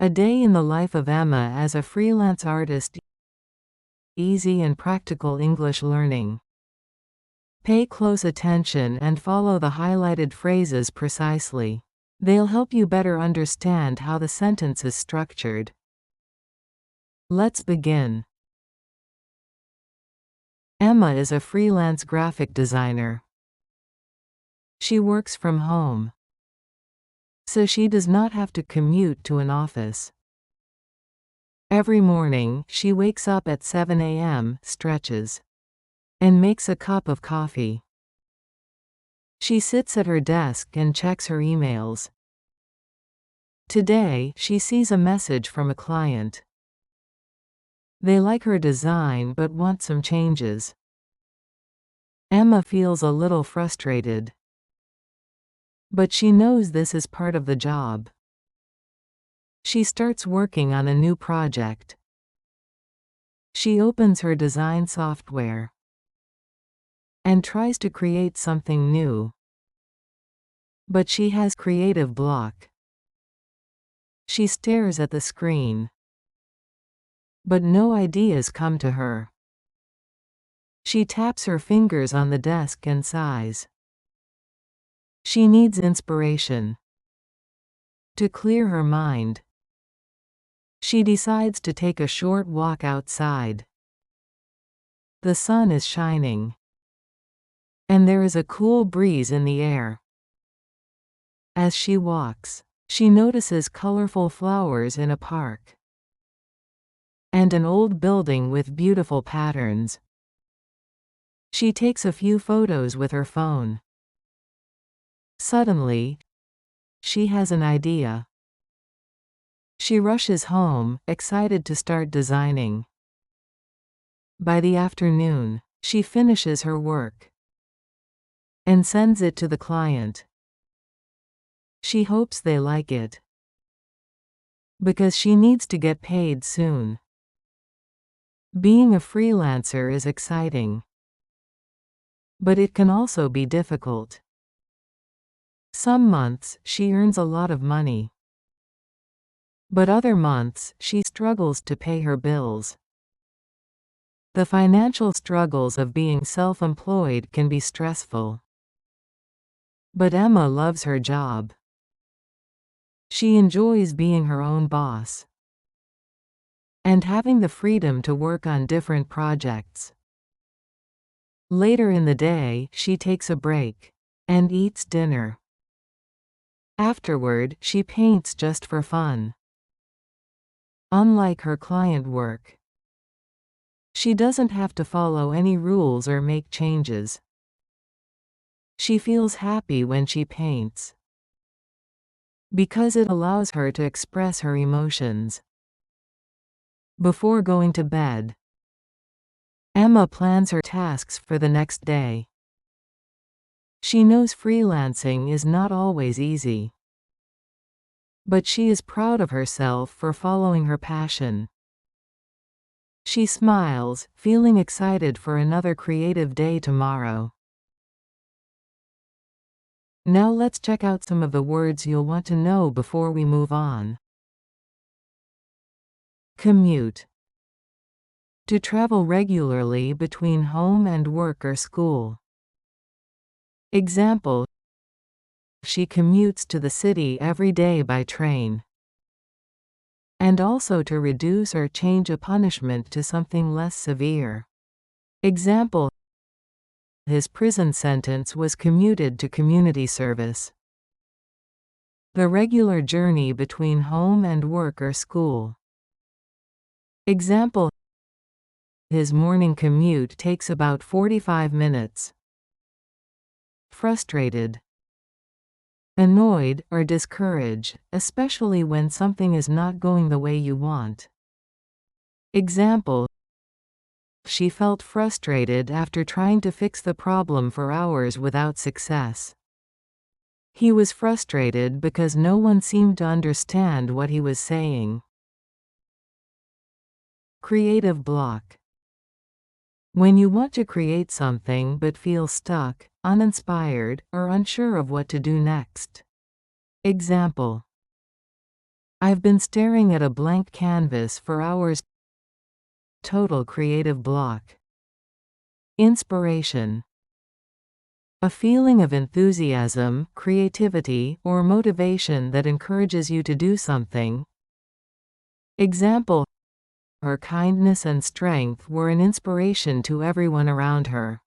A day in the life of Emma as a freelance artist. Easy and practical English learning. Pay close attention and follow the highlighted phrases precisely. They'll help you better understand how the sentence is structured. Let's begin. Emma is a freelance graphic designer. She works from home, so she does not have to commute to an office. Every morning, she wakes up at 7 a.m., stretches, and makes a cup of coffee. She sits at her desk and checks her emails. Today, she sees a message from a client. They like her design but want some changes. Emma feels a little frustrated, but she knows this is part of the job. She starts working on a new project. She opens her design software and tries to create something new, but she has creative block. She stares at the screen, but no ideas come to her. She taps her fingers on the desk and sighs. She needs inspiration to clear her mind. She decides to take a short walk outside. The sun is shining, and there is a cool breeze in the air. As she walks, she notices colorful flowers in a park and an old building with beautiful patterns. She takes a few photos with her phone. Suddenly, she has an idea. She rushes home, excited to start designing. By the afternoon, she finishes her work and sends it to the client. She hopes they like it, because she needs to get paid soon. Being a freelancer is exciting, but it can also be difficult. Some months, she earns a lot of money, but other months, she struggles to pay her bills. The financial struggles of being self-employed can be stressful. But Emma loves her job. She enjoys being her own boss and having the freedom to work on different projects. Later in the day, she takes a break and eats dinner. Afterward, she paints just for fun. Unlike her client work, she doesn't have to follow any rules or make changes. She feels happy when she paints, because it allows her to express her emotions. Before going to bed, Emma plans her tasks for the next day. She knows freelancing is not always easy, but she is proud of herself for following her passion. She smiles, feeling excited for another creative day tomorrow. Now let's check out some of the words you'll want to know before we move on. Commute. To travel regularly between home and work or school. Example: she commutes to the city every day by train. And also to reduce or change a punishment to something less severe. Example: his prison sentence was commuted to community service. The regular journey between home and work or school. Example: his morning commute takes about 45 minutes. Frustrated, annoyed, or discouraged, especially when something is not going the way you want. Example: she felt frustrated after trying to fix the problem for hours without success. He was frustrated because no one seemed to understand what he was saying. Creative block. When you want to create something but feel stuck, uninspired, or unsure of what to do next. Example: I've been staring at a blank canvas for hours. Total creative block. Inspiration. A feeling of enthusiasm, creativity, or motivation that encourages you to do something. Example: her kindness and strength were an inspiration to everyone around her.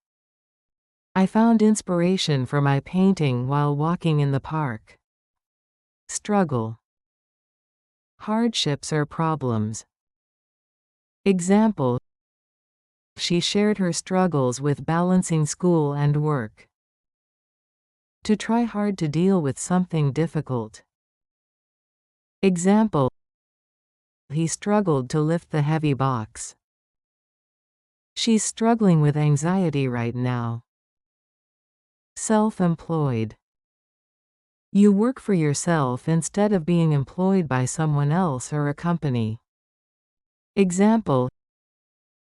I found inspiration for my painting while walking in the park. Struggle. Hardships or problems. Example: she shared her struggles with balancing school and work. To try hard to deal with something difficult. Example: he struggled to lift the heavy box. She's struggling with anxiety right now. Self-employed. You work for yourself instead of being employed by someone else or a company. Example: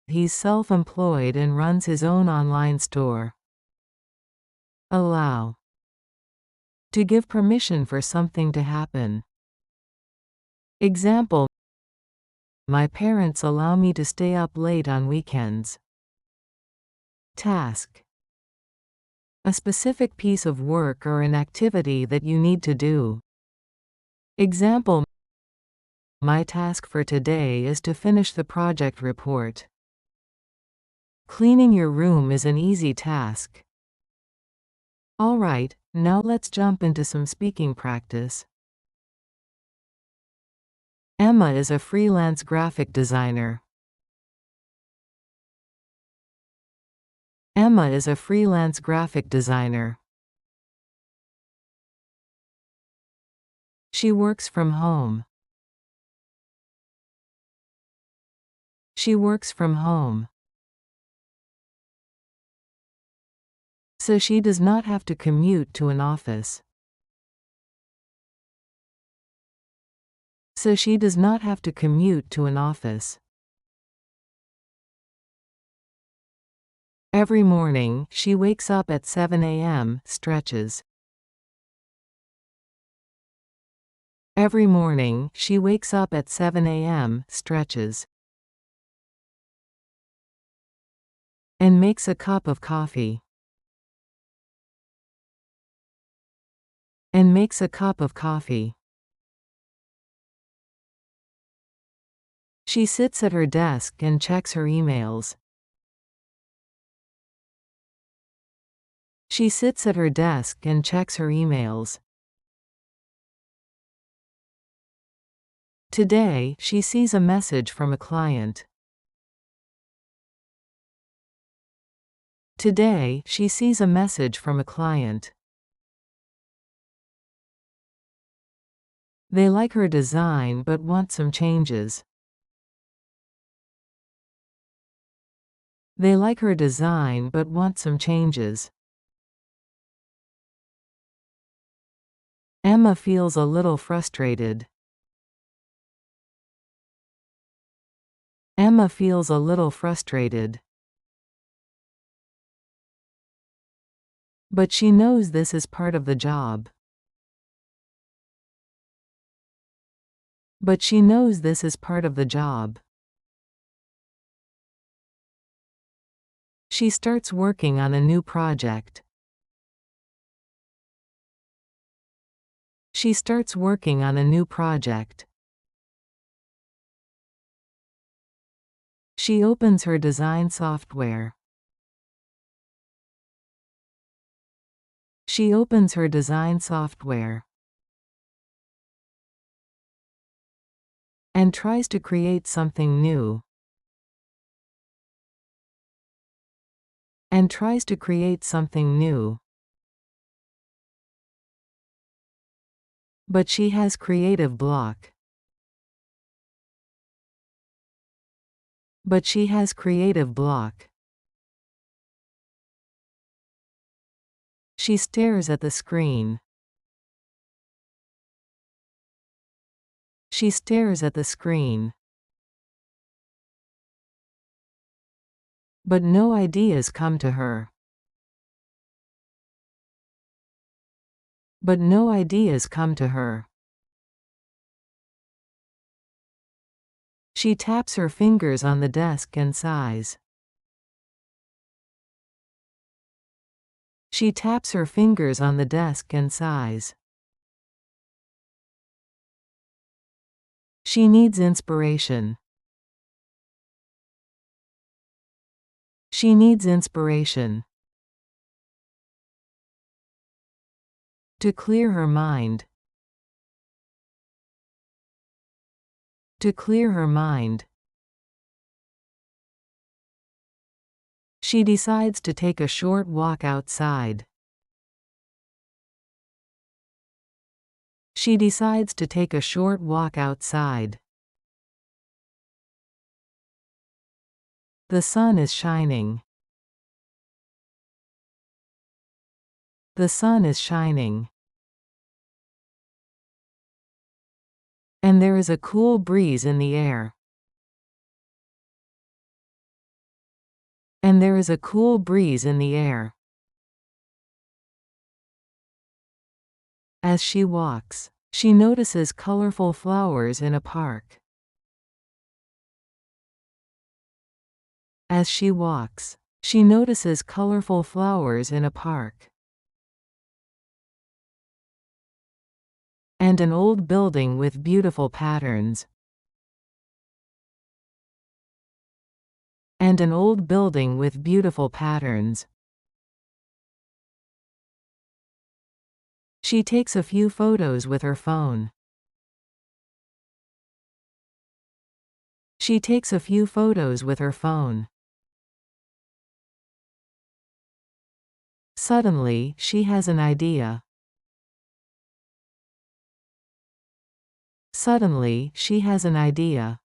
he's self-employed and runs his own online store. Allow. To give permission for something to happen. Example: my parents allow me to stay up late on weekends. Task. A specific piece of work or an activity that you need to do. Example: my task for today is to finish the project report. Cleaning your room is an easy task. Alright, now let's jump into some speaking practice. Emma is a freelance graphic designer. Emma is a freelance graphic designer. She works from home. She works from home. So she does not have to commute to an office. So she does not have to commute to an office. Every morning, she wakes up at 7 a.m., stretches. Every morning, she wakes up at 7 a.m., stretches. And makes a cup of coffee. And makes a cup of coffee. She sits at her desk and checks her emails. She sits at her desk and checks her emails. Today, she sees a message from a client. Today, she sees a message from a client. They like her design but want some changes. They like her design but want some changes. Emma feels a little frustrated. Emma feels a little frustrated. But she knows this is part of the job. But she knows this is part of the job. She starts working on a new project. She starts working on a new project. She opens her design software. She opens her design software. And tries to create something new. And tries to create something new. But she has creative block. But she has creative block. She stares at the screen. She stares at the screen. But no ideas come to her. But no ideas come to her. She taps her fingers on the desk and sighs. She taps her fingers on the desk and sighs. She needs inspiration. She needs inspiration. To clear her mind. To clear her mind. She decides to take a short walk outside. She decides to take a short walk outside. The sun is shining. The sun is shining. And there is a cool breeze in the air. And there is a cool breeze in the air. As she walks, she notices colorful flowers in a park. As she walks, she notices colorful flowers in a park. And an old building with beautiful patterns. And an old building with beautiful patterns. She takes a few photos with her phone. She takes a few photos with her phone. Suddenly, she has an idea. Suddenly, she has an idea.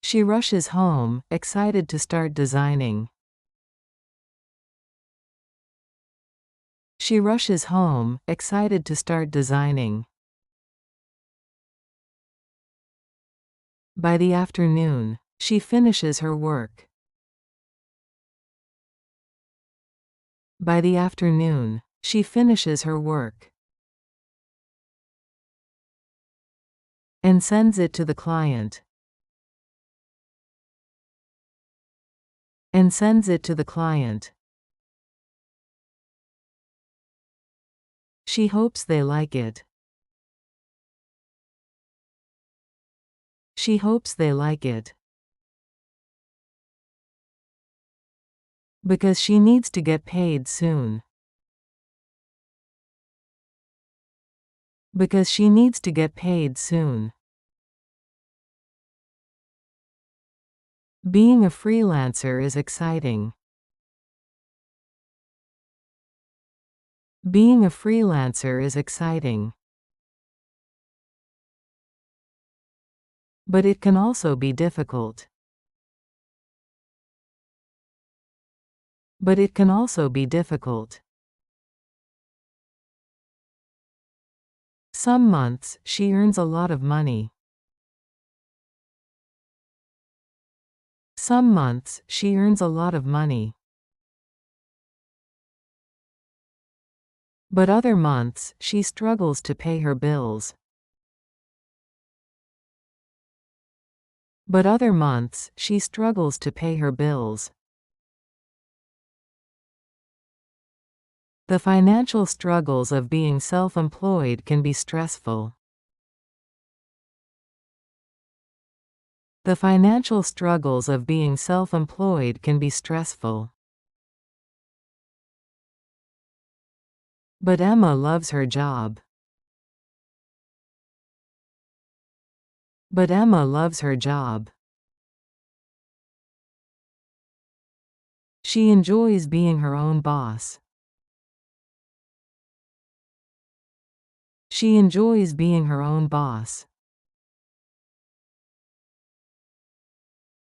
She rushes home, excited to start designing. She rushes home, excited to start designing. By the afternoon, she finishes her work. By the afternoon, she finishes her work. And sends it to the client. And sends it to the client. She hopes they like it. She hopes they like it. Because she needs to get paid soon. Because she needs to get paid soon. Being a freelancer is exciting. Being a freelancer is exciting. But it can also be difficult. But it can also be difficult. Some months, she earns a lot of money. Some months, she earns a lot of money. But other months, she struggles to pay her bills. But other months, she struggles to pay her bills. The financial struggles of being self-employed can be stressful. The financial struggles of being self-employed can be stressful. But Emma loves her job. But Emma loves her job. She enjoys being her own boss. She enjoys being her own boss.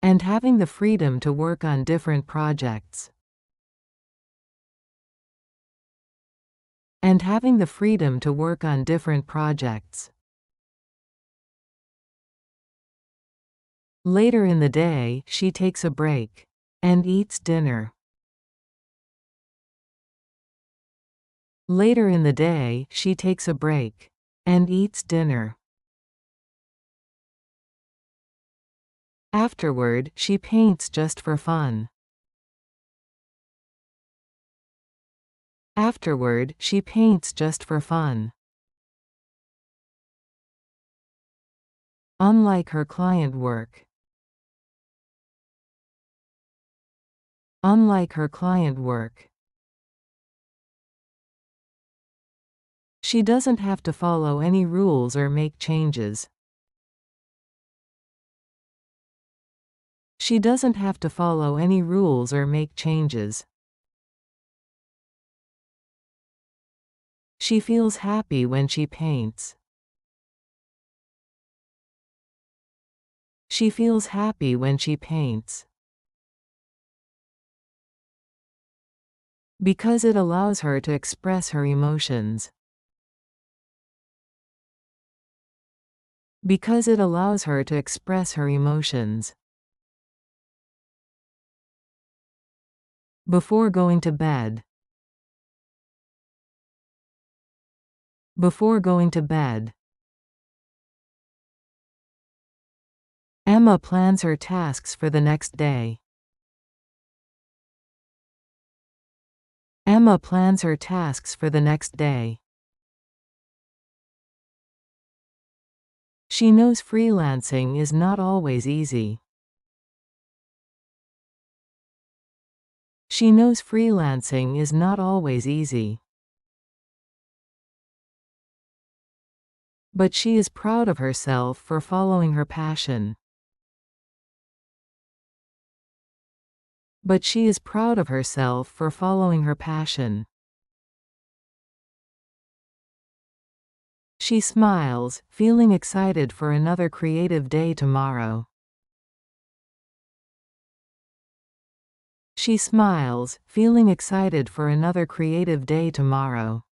And having the freedom to work on different projects. And having the freedom to work on different projects. Later in the day, she takes a break. And eats dinner. Later in the day, she takes a break. And eats dinner. Afterward, she paints just for fun. Afterward, she paints just for fun. Unlike her client work. Unlike her client work. She doesn't have to follow any rules or make changes. She doesn't have to follow any rules or make changes. She feels happy when she paints. She feels happy when she paints. Because it allows her to express her emotions. Because it allows her to express her emotions. Before going to bed. Before going to bed. Emma plans her tasks for the next day. Emma plans her tasks for the next day. She knows freelancing is not always easy. She knows freelancing is not always easy. But she is proud of herself for following her passion. But she is proud of herself for following her passion. She smiles, feeling excited for another creative day tomorrow. She smiles, feeling excited for another creative day tomorrow.